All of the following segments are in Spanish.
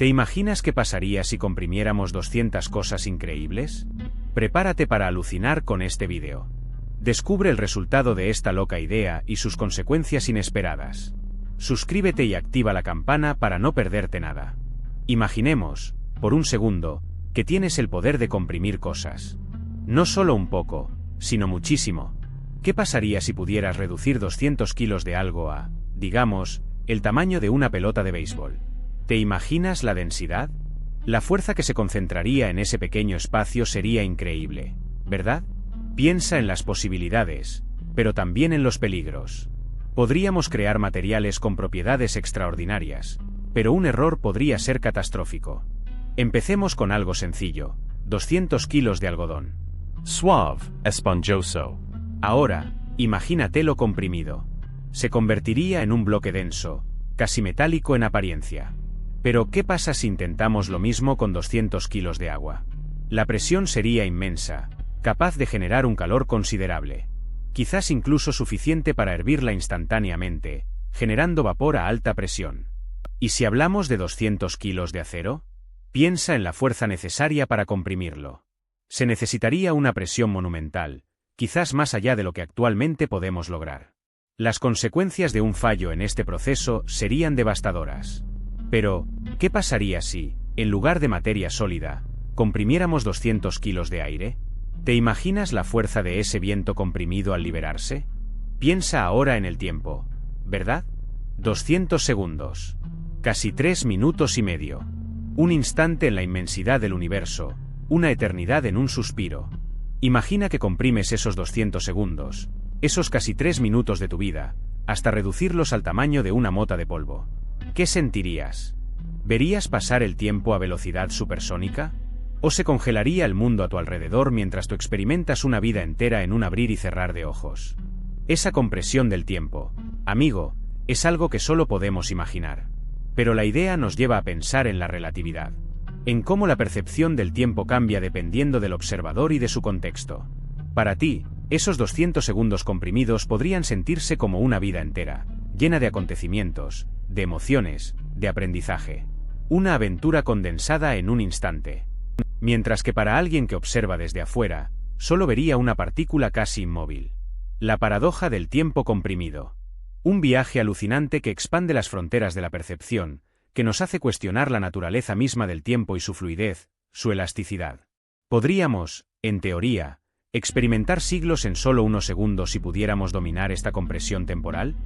¿Te imaginas qué pasaría si comprimiéramos 200 cosas increíbles? Prepárate para alucinar con este vídeo. Descubre el resultado de esta loca idea y sus consecuencias inesperadas. Suscríbete y activa la campana para no perderte nada. Imaginemos, por un segundo, que tienes el poder de comprimir cosas. No solo un poco, sino muchísimo. ¿Qué pasaría si pudieras reducir 200 kilos de algo a, digamos, el tamaño de una pelota de béisbol? ¿Te imaginas la densidad? La fuerza que se concentraría en ese pequeño espacio sería increíble, ¿verdad? Piensa en las posibilidades, pero también en los peligros. Podríamos crear materiales con propiedades extraordinarias, pero un error podría ser catastrófico. Empecemos con algo sencillo: 200 kilos de algodón. Suave, esponjoso. Ahora, imagínatelo comprimido. Se convertiría en un bloque denso, casi metálico en apariencia. Pero, ¿qué pasa si intentamos lo mismo con 200 kilos de agua? La presión sería inmensa, capaz de generar un calor considerable. Quizás incluso suficiente para hervirla instantáneamente, generando vapor a alta presión. ¿Y si hablamos de 200 kilos de acero? Piensa en la fuerza necesaria para comprimirlo. Se necesitaría una presión monumental, quizás más allá de lo que actualmente podemos lograr. Las consecuencias de un fallo en este proceso serían devastadoras. Pero, ¿qué pasaría si, en lugar de materia sólida, comprimiéramos 200 kilos de aire? ¿Te imaginas la fuerza de ese viento comprimido al liberarse? Piensa ahora en el tiempo, ¿verdad? 200 segundos. Casi 3 minutos y medio. Un instante en la inmensidad del universo, una eternidad en un suspiro. Imagina que comprimes esos 200 segundos, esos casi 3 minutos de tu vida, hasta reducirlos al tamaño de una mota de polvo. ¿Qué sentirías? ¿Verías pasar el tiempo a velocidad supersónica? ¿O se congelaría el mundo a tu alrededor mientras tú experimentas una vida entera en un abrir y cerrar de ojos? Esa compresión del tiempo, amigo, es algo que solo podemos imaginar. Pero la idea nos lleva a pensar en la relatividad, en cómo la percepción del tiempo cambia dependiendo del observador y de su contexto. Para ti, esos 200 segundos comprimidos podrían sentirse como una vida entera, llena de acontecimientos, de emociones, de aprendizaje. Una aventura condensada en un instante. Mientras que para alguien que observa desde afuera, solo vería una partícula casi inmóvil. La paradoja del tiempo comprimido. Un viaje alucinante que expande las fronteras de la percepción, que nos hace cuestionar la naturaleza misma del tiempo y su fluidez, su elasticidad. Podríamos, en teoría, experimentar siglos en solo unos segundos si pudiéramos dominar esta compresión temporal.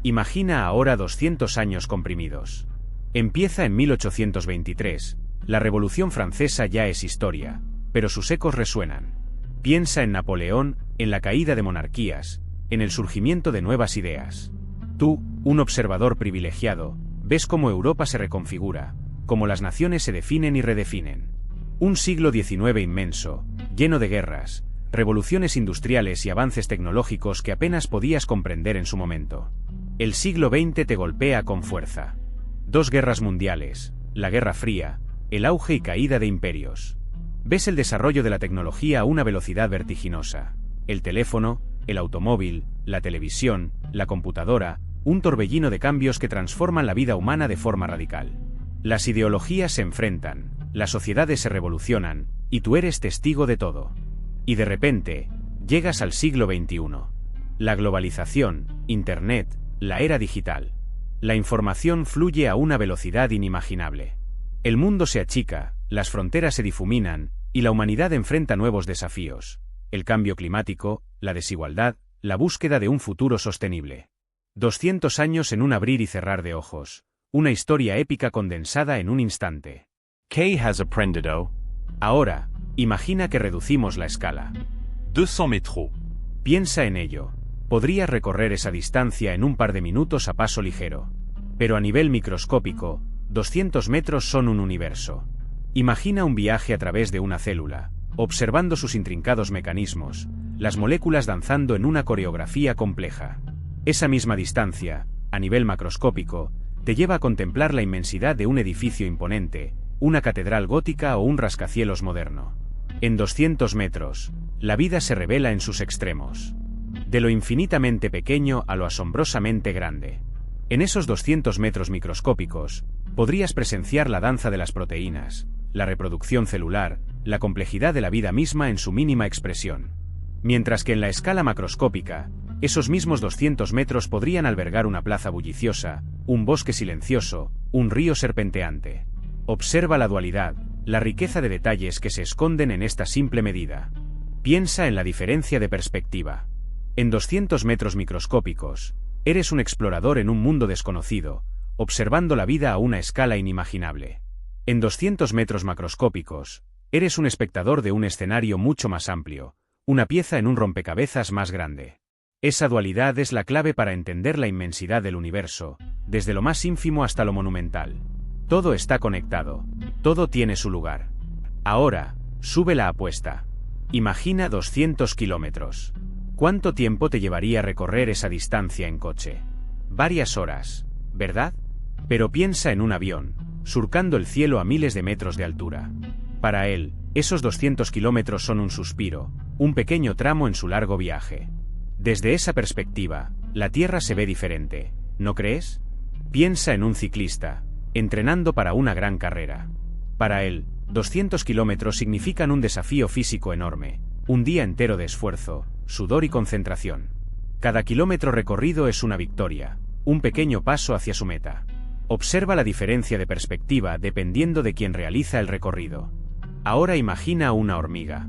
Imagina ahora 200 años comprimidos. Empieza en 1823, la Revolución Francesa ya es historia, pero sus ecos resuenan. Piensa en Napoleón, en la caída de monarquías, en el surgimiento de nuevas ideas. Tú, un observador privilegiado, ves cómo Europa se reconfigura, cómo las naciones se definen y redefinen. Un siglo XIX inmenso, lleno de guerras, revoluciones industriales y avances tecnológicos que apenas podías comprender en su momento. El siglo XX te golpea con fuerza. 2 guerras mundiales, la Guerra Fría, el auge y caída de imperios. Ves el desarrollo de la tecnología a una velocidad vertiginosa. El teléfono, el automóvil, la televisión, la computadora, un torbellino de cambios que transforman la vida humana de forma radical. Las ideologías se enfrentan, las sociedades se revolucionan, y tú eres testigo de todo. Y de repente, llegas al siglo XXI. La globalización, Internet, la era digital. La información fluye a una velocidad inimaginable. El mundo se achica, las fronteras se difuminan, y la humanidad enfrenta nuevos desafíos: el cambio climático, la desigualdad, la búsqueda de un futuro sostenible. 200 años en un abrir y cerrar de ojos. Una historia épica condensada en un instante. ¿Qué has aprendido? Ahora, imagina que reducimos la escala. 200 metros. Piensa en ello. Podrías recorrer esa distancia en un par de minutos a paso ligero. Pero a nivel microscópico, 200 metros son un universo. Imagina un viaje a través de una célula, observando sus intrincados mecanismos, las moléculas danzando en una coreografía compleja. Esa misma distancia, a nivel macroscópico, te lleva a contemplar la inmensidad de un edificio imponente, una catedral gótica o un rascacielos moderno. En 200 metros, la vida se revela en sus extremos. De lo infinitamente pequeño a lo asombrosamente grande. En esos 200 metros microscópicos, podrías presenciar la danza de las proteínas, la reproducción celular, la complejidad de la vida misma en su mínima expresión. Mientras que en la escala macroscópica, esos mismos 200 metros podrían albergar una plaza bulliciosa, un bosque silencioso, un río serpenteante. Observa la dualidad, la riqueza de detalles que se esconden en esta simple medida. Piensa en la diferencia de perspectiva. En 200 metros microscópicos, eres un explorador en un mundo desconocido, observando la vida a una escala inimaginable. En 200 metros macroscópicos, eres un espectador de un escenario mucho más amplio, una pieza en un rompecabezas más grande. Esa dualidad es la clave para entender la inmensidad del universo, desde lo más ínfimo hasta lo monumental. Todo está conectado, todo tiene su lugar. Ahora, sube la apuesta. Imagina 200 kilómetros. ¿Cuánto tiempo te llevaría recorrer esa distancia en coche? Varias horas, ¿verdad? Pero piensa en un avión, surcando el cielo a miles de metros de altura. Para él, esos 200 kilómetros son un suspiro, un pequeño tramo en su largo viaje. Desde esa perspectiva, la Tierra se ve diferente, ¿no crees? Piensa en un ciclista, entrenando para una gran carrera. Para él, 200 kilómetros significan un desafío físico enorme, un día entero de esfuerzo, sudor y concentración. Cada kilómetro recorrido es una victoria, un pequeño paso hacia su meta. Observa la diferencia de perspectiva dependiendo de quien realiza el recorrido. Ahora imagina una hormiga.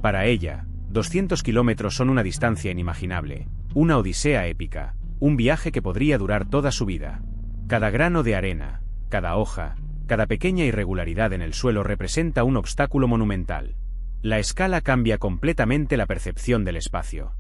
Para ella, 200 kilómetros son una distancia inimaginable, una odisea épica, un viaje que podría durar toda su vida. Cada grano de arena, cada hoja, cada pequeña irregularidad en el suelo representa un obstáculo monumental. La escala cambia completamente la percepción del espacio.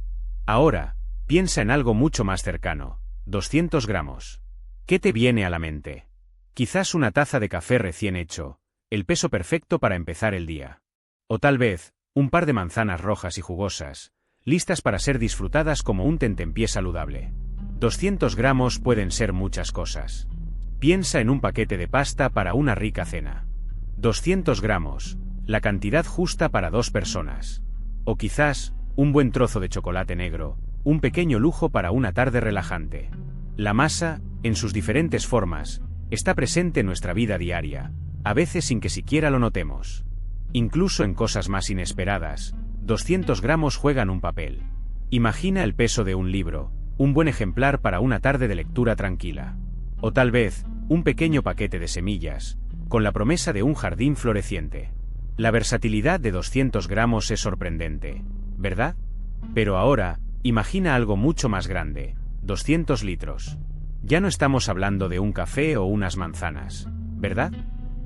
Ahora, piensa en algo mucho más cercano, 200 gramos. ¿Qué te viene a la mente? Quizás una taza de café recién hecho, el peso perfecto para empezar el día. O tal vez, un par de manzanas rojas y jugosas, listas para ser disfrutadas como un tentempié saludable. 200 gramos pueden ser muchas cosas. Piensa en un paquete de pasta para una rica cena. 200 gramos, la cantidad justa para 2 personas. O quizás, un buen trozo de chocolate negro, un pequeño lujo para una tarde relajante. La masa, en sus diferentes formas, está presente en nuestra vida diaria, a veces sin que siquiera lo notemos. Incluso en cosas más inesperadas, 200 gramos juegan un papel. Imagina el peso de un libro, un buen ejemplar para una tarde de lectura tranquila. O tal vez, un pequeño paquete de semillas, con la promesa de un jardín floreciente. La versatilidad de 200 gramos es sorprendente, ¿verdad? Pero ahora, imagina algo mucho más grande, 200 litros. Ya no estamos hablando de un café o unas manzanas, ¿verdad?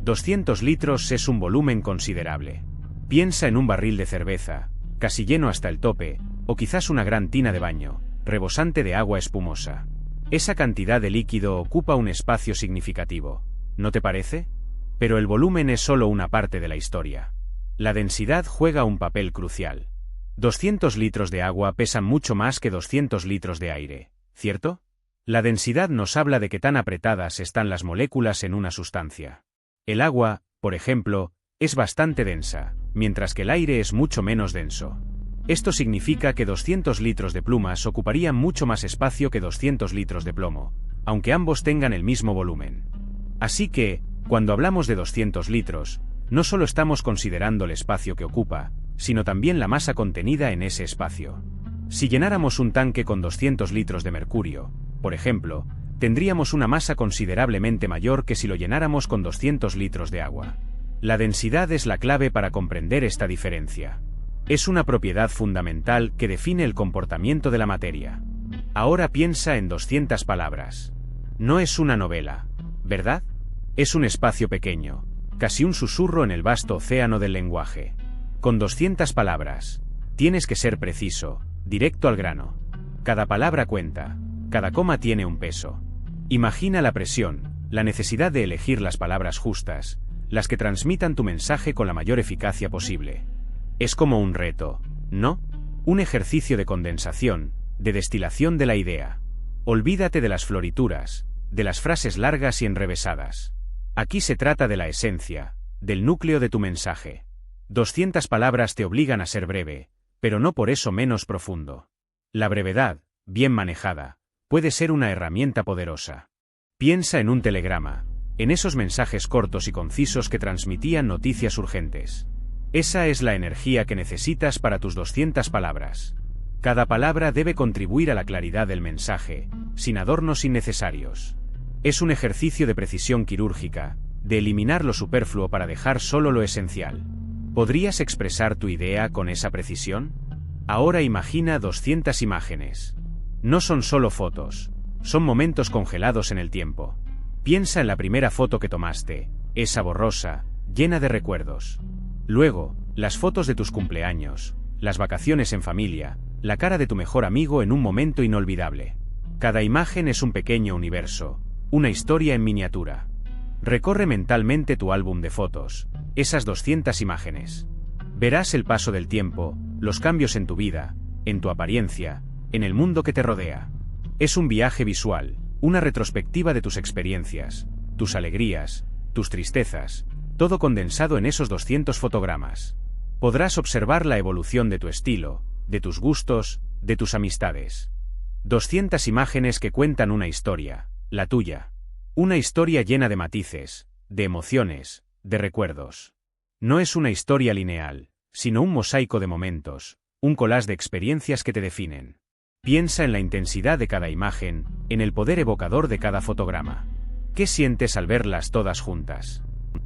200 litros es un volumen considerable. Piensa en un barril de cerveza, casi lleno hasta el tope, o quizás una gran tina de baño, rebosante de agua espumosa. Esa cantidad de líquido ocupa un espacio significativo, ¿no te parece? Pero el volumen es solo una parte de la historia. La densidad juega un papel crucial. 200 litros de agua pesan mucho más que 200 litros de aire, ¿cierto? La densidad nos habla de qué tan apretadas están las moléculas en una sustancia. El agua, por ejemplo, es bastante densa, mientras que el aire es mucho menos denso. Esto significa que 200 litros de plumas ocuparían mucho más espacio que 200 litros de plomo, aunque ambos tengan el mismo volumen. Así que, cuando hablamos de 200 litros, no solo estamos considerando el espacio que ocupa, sino también la masa contenida en ese espacio. Si llenáramos un tanque con 200 litros de mercurio, por ejemplo, tendríamos una masa considerablemente mayor que si lo llenáramos con 200 litros de agua. La densidad es la clave para comprender esta diferencia. Es una propiedad fundamental que define el comportamiento de la materia. Ahora piensa en 200 palabras. No es una novela, ¿verdad? Es un espacio pequeño, casi un susurro en el vasto océano del lenguaje. Con 200 palabras, tienes que ser preciso, directo al grano. Cada palabra cuenta, cada coma tiene un peso. Imagina la presión, la necesidad de elegir las palabras justas, las que transmitan tu mensaje con la mayor eficacia posible. Es como un reto, ¿no? Un ejercicio de condensación, de destilación de la idea. Olvídate de las florituras, de las frases largas y enrevesadas. Aquí se trata de la esencia, del núcleo de tu mensaje. 200 palabras te obligan a ser breve, pero no por eso menos profundo. La brevedad, bien manejada, puede ser una herramienta poderosa. Piensa en un telegrama, en esos mensajes cortos y concisos que transmitían noticias urgentes. Esa es la energía que necesitas para tus 200 palabras. Cada palabra debe contribuir a la claridad del mensaje, sin adornos innecesarios. Es un ejercicio de precisión quirúrgica, de eliminar lo superfluo para dejar solo lo esencial. ¿Podrías expresar tu idea con esa precisión? Ahora imagina 200 imágenes. No son solo fotos, son momentos congelados en el tiempo. Piensa en la primera foto que tomaste, esa borrosa, llena de recuerdos. Luego, las fotos de tus cumpleaños, las vacaciones en familia, la cara de tu mejor amigo en un momento inolvidable. Cada imagen es un pequeño universo, una historia en miniatura. Recorre mentalmente tu álbum de fotos, esas 200 imágenes. Verás el paso del tiempo, los cambios en tu vida, en tu apariencia, en el mundo que te rodea. Es un viaje visual, una retrospectiva de tus experiencias, tus alegrías, tus tristezas, todo condensado en esos 200 fotogramas. Podrás observar la evolución de tu estilo, de tus gustos, de tus amistades. 200 imágenes que cuentan una historia, la tuya. Una historia llena de matices, de emociones, de recuerdos. No es una historia lineal, sino un mosaico de momentos, un collage de experiencias que te definen. Piensa en la intensidad de cada imagen, en el poder evocador de cada fotograma. ¿Qué sientes al verlas todas juntas?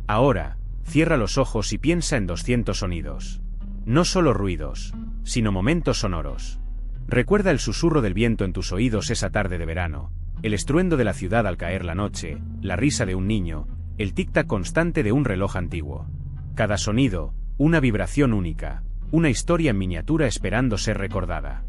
Ahora, cierra los ojos y piensa en 200 sonidos. No solo ruidos, sino momentos sonoros. Recuerda el susurro del viento en tus oídos esa tarde de verano, el estruendo de la ciudad al caer la noche, la risa de un niño, el tic-tac constante de un reloj antiguo. Cada sonido, una vibración única, una historia en miniatura esperando ser recordada.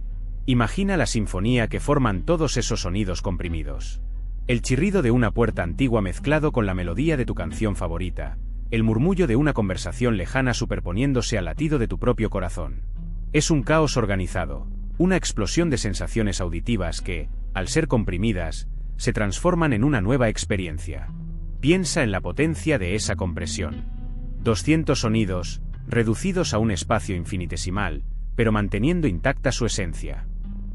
Imagina la sinfonía que forman todos esos sonidos comprimidos. El chirrido de una puerta antigua mezclado con la melodía de tu canción favorita, el murmullo de una conversación lejana superponiéndose al latido de tu propio corazón. Es un caos organizado, una explosión de sensaciones auditivas que, al ser comprimidas, se transforman en una nueva experiencia. Piensa en la potencia de esa compresión. 200 sonidos, reducidos a un espacio infinitesimal, pero manteniendo intacta su esencia.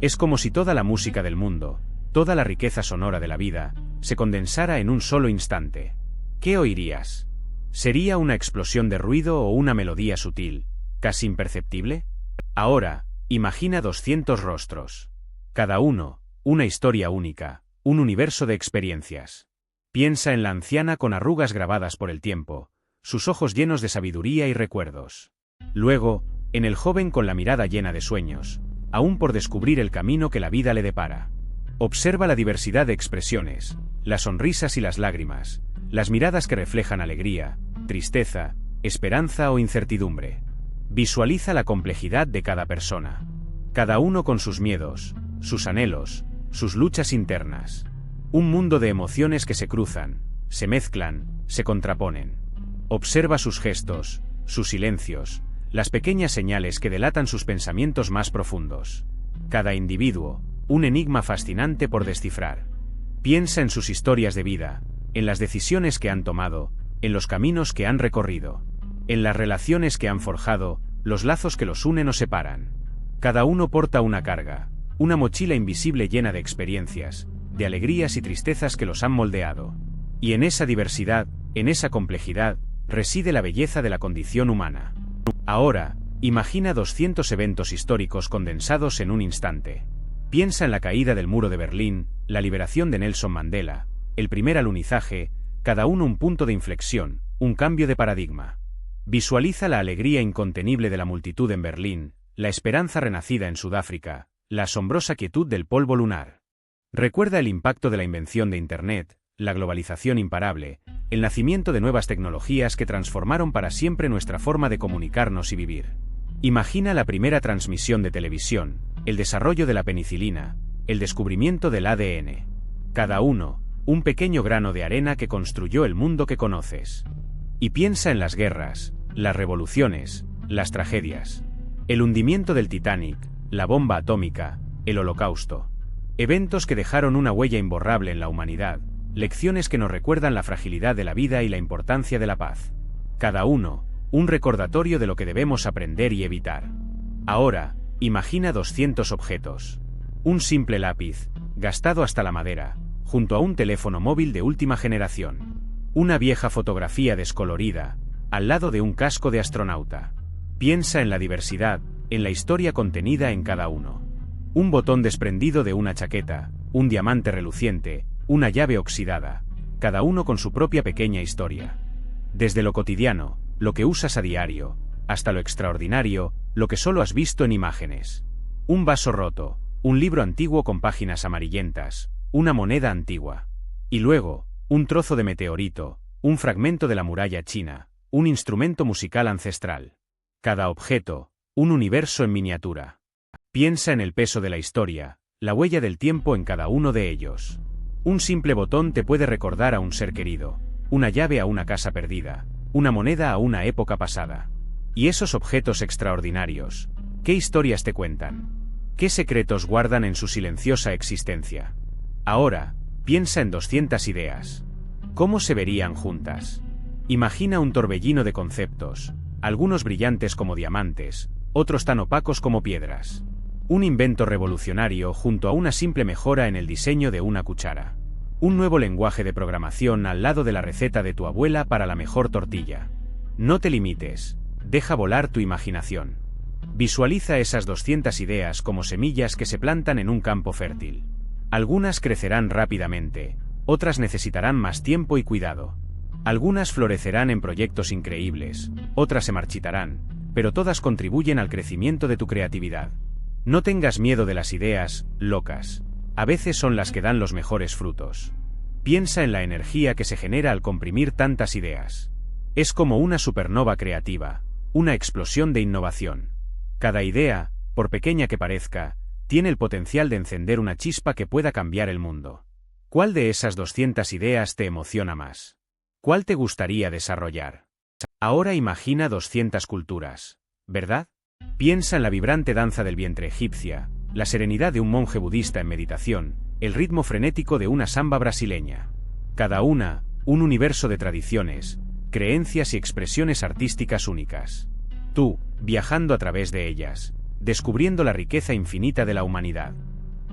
Es como si toda la música del mundo, toda la riqueza sonora de la vida, se condensara en un solo instante. ¿Qué oirías? ¿Sería una explosión de ruido o una melodía sutil, casi imperceptible? Ahora, imagina 200 rostros. Cada uno, una historia única, un universo de experiencias. Piensa en la anciana con arrugas grabadas por el tiempo, sus ojos llenos de sabiduría y recuerdos. Luego, en el joven con la mirada llena de sueños, aún por descubrir el camino que la vida le depara. Observa la diversidad de expresiones, las sonrisas y las lágrimas, las miradas que reflejan alegría, tristeza, esperanza o incertidumbre. Visualiza la complejidad de cada persona. Cada uno con sus miedos, sus anhelos, sus luchas internas. Un mundo de emociones que se cruzan, se mezclan, se contraponen. Observa sus gestos, sus silencios, las pequeñas señales que delatan sus pensamientos más profundos. Cada individuo, un enigma fascinante por descifrar. Piensa en sus historias de vida, en las decisiones que han tomado, en los caminos que han recorrido, en las relaciones que han forjado, los lazos que los unen o separan. Cada uno porta una carga, una mochila invisible llena de experiencias, de alegrías y tristezas que los han moldeado. Y en esa diversidad, en esa complejidad, reside la belleza de la condición humana. Ahora, imagina 200 eventos históricos condensados en un instante. Piensa en la caída del muro de Berlín, la liberación de Nelson Mandela, el primer alunizaje, cada uno un punto de inflexión, un cambio de paradigma. Visualiza la alegría incontenible de la multitud en Berlín, la esperanza renacida en Sudáfrica, la asombrosa quietud del polvo lunar. Recuerda el impacto de la invención de Internet, la globalización imparable, el nacimiento de nuevas tecnologías que transformaron para siempre nuestra forma de comunicarnos y vivir. Imagina la primera transmisión de televisión, el desarrollo de la penicilina, el descubrimiento del ADN. Cada uno, un pequeño grano de arena que construyó el mundo que conoces. Y piensa en las guerras, las revoluciones, las tragedias. El hundimiento del Titanic, la bomba atómica, el Holocausto. Eventos que dejaron una huella imborrable en la humanidad, lecciones que nos recuerdan la fragilidad de la vida y la importancia de la paz. Cada uno, un recordatorio de lo que debemos aprender y evitar. Ahora, imagina 200 objetos. Un simple lápiz, gastado hasta la madera, junto a un teléfono móvil de última generación. Una vieja fotografía descolorida, al lado de un casco de astronauta. Piensa en la diversidad, en la historia contenida en cada uno. Un botón desprendido de una chaqueta, un diamante reluciente, una llave oxidada, cada uno con su propia pequeña historia. Desde lo cotidiano, lo que usas a diario, hasta lo extraordinario, lo que solo has visto en imágenes. Un vaso roto, un libro antiguo con páginas amarillentas, una moneda antigua. Y luego, un trozo de meteorito, un fragmento de la muralla china, un instrumento musical ancestral. Cada objeto, un universo en miniatura. Piensa en el peso de la historia, la huella del tiempo en cada uno de ellos. Un simple botón te puede recordar a un ser querido, una llave a una casa perdida, una moneda a una época pasada. Y esos objetos extraordinarios, ¿qué historias te cuentan? ¿Qué secretos guardan en su silenciosa existencia? Ahora, piensa en 200 ideas. ¿Cómo se verían juntas? Imagina un torbellino de conceptos, algunos brillantes como diamantes, otros tan opacos como piedras. Un invento revolucionario junto a una simple mejora en el diseño de una cuchara. Un nuevo lenguaje de programación al lado de la receta de tu abuela para la mejor tortilla. No te limites, deja volar tu imaginación. Visualiza esas 200 ideas como semillas que se plantan en un campo fértil. Algunas crecerán rápidamente, otras necesitarán más tiempo y cuidado. Algunas florecerán en proyectos increíbles, otras se marchitarán, pero todas contribuyen al crecimiento de tu creatividad. No tengas miedo de las ideas locas. A veces son las que dan los mejores frutos. Piensa en la energía que se genera al comprimir tantas ideas. Es como una supernova creativa, una explosión de innovación. Cada idea, por pequeña que parezca, tiene el potencial de encender una chispa que pueda cambiar el mundo. ¿Cuál de esas 200 ideas te emociona más? ¿Cuál te gustaría desarrollar? Ahora imagina 200 culturas, ¿verdad? Piensa en la vibrante danza del vientre egipcia, la serenidad de un monje budista en meditación, el ritmo frenético de una samba brasileña. Cada una, un universo de tradiciones, creencias y expresiones artísticas únicas. Tú, viajando a través de ellas, descubriendo la riqueza infinita de la humanidad.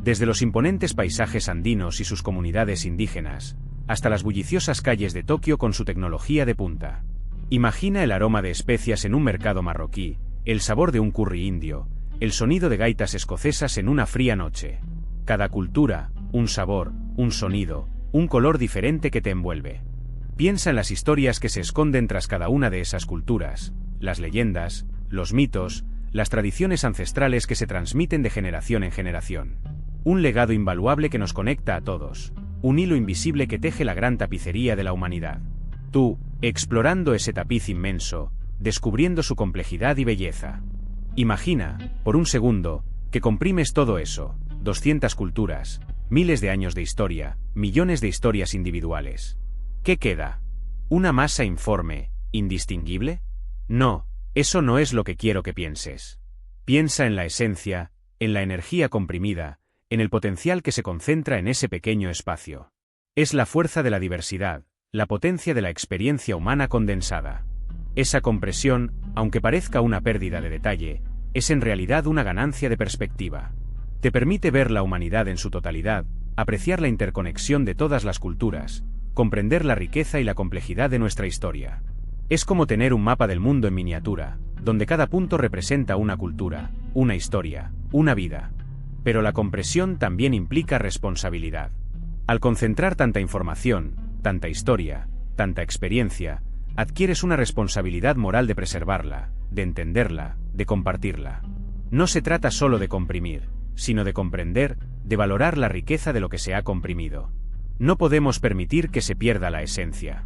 Desde los imponentes paisajes andinos y sus comunidades indígenas, hasta las bulliciosas calles de Tokio con su tecnología de punta. Imagina el aroma de especias en un mercado marroquí, el sabor de un curry indio, el sonido de gaitas escocesas en una fría noche. Cada cultura, un sabor, un sonido, un color diferente que te envuelve. Piensa en las historias que se esconden tras cada una de esas culturas, las leyendas, los mitos, las tradiciones ancestrales que se transmiten de generación en generación. Un legado invaluable que nos conecta a todos, un hilo invisible que teje la gran tapicería de la humanidad. Tú, explorando ese tapiz inmenso, descubriendo su complejidad y belleza. Imagina, por un segundo, que comprimes todo eso, 200 culturas, miles de años de historia, millones de historias individuales. ¿Qué queda? ¿Una masa informe, indistinguible? No, eso no es lo que quiero que pienses. Piensa en la esencia, en la energía comprimida, en el potencial que se concentra en ese pequeño espacio. Es la fuerza de la diversidad, la potencia de la experiencia humana condensada. Esa compresión, aunque parezca una pérdida de detalle, es en realidad una ganancia de perspectiva. Te permite ver la humanidad en su totalidad, apreciar la interconexión de todas las culturas, comprender la riqueza y la complejidad de nuestra historia. Es como tener un mapa del mundo en miniatura, donde cada punto representa una cultura, una historia, una vida. Pero la compresión también implica responsabilidad. Al concentrar tanta información, tanta historia, tanta experiencia, adquieres una responsabilidad moral de preservarla, de entenderla, de compartirla. No se trata solo de comprimir, sino de comprender, de valorar la riqueza de lo que se ha comprimido. No podemos permitir que se pierda la esencia.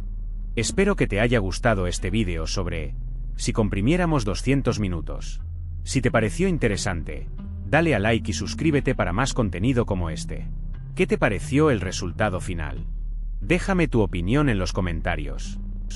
Espero que te haya gustado este vídeo sobre si comprimiéramos 200 minutos. Si te pareció interesante, dale a like y suscríbete para más contenido como este. ¿Qué te pareció el resultado final? Déjame tu opinión en los comentarios.